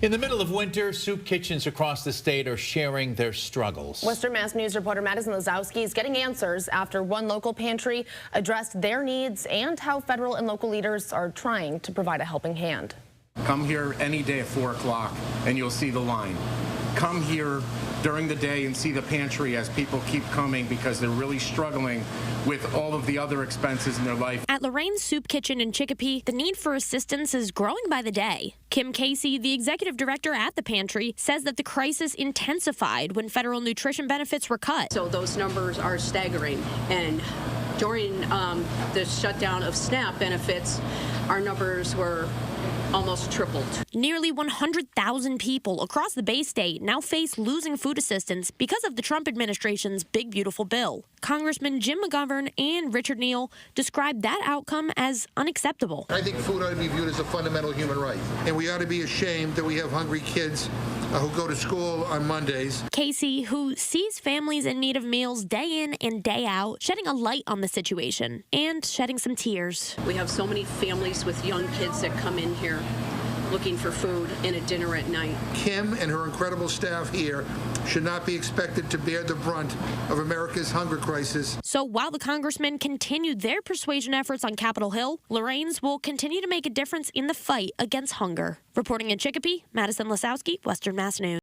In the middle of winter, soup kitchens across the state are sharing their struggles. Western Mass News reporter Madison Lazowski is getting answers after one local pantry addressed their needs and how federal and local leaders are trying to provide a helping hand. Come here any day at 4 o'clock and you'll see the line. Come here during the day and see the pantry as people keep coming because they're really struggling with all of the other expenses in their life. At Lorraine's Soup Kitchen in Chicopee, the need for assistance is growing by the day. Kim Casey, the executive director at the pantry, says that the crisis intensified when federal nutrition benefits were cut. So those numbers are staggering, and during the shutdown of SNAP benefits, our numbers were almost tripled. Nearly 100,000 people across the Bay State now face losing food assistance because of the Trump administration's Big Beautiful Bill. Congressman Jim McGovern and Richard Neal described that outcome as unacceptable. I think food ought to be viewed as a fundamental human right, and we ought to be ashamed that we have hungry kids who go to school on Mondays. Casey, who sees families in need of meals day in and day out, shedding a light on the situation and shedding some tears. We have so many families with young kids that come in here looking for food and a dinner at night. Kim and her incredible staff here should not be expected to bear the brunt of America's hunger crisis. So while the congressmen continued their persuasion efforts on Capitol Hill, Lorraine's will continue to make a difference in the fight against hunger. Reporting in Chicopee, Madison Lazowski, Western Mass News.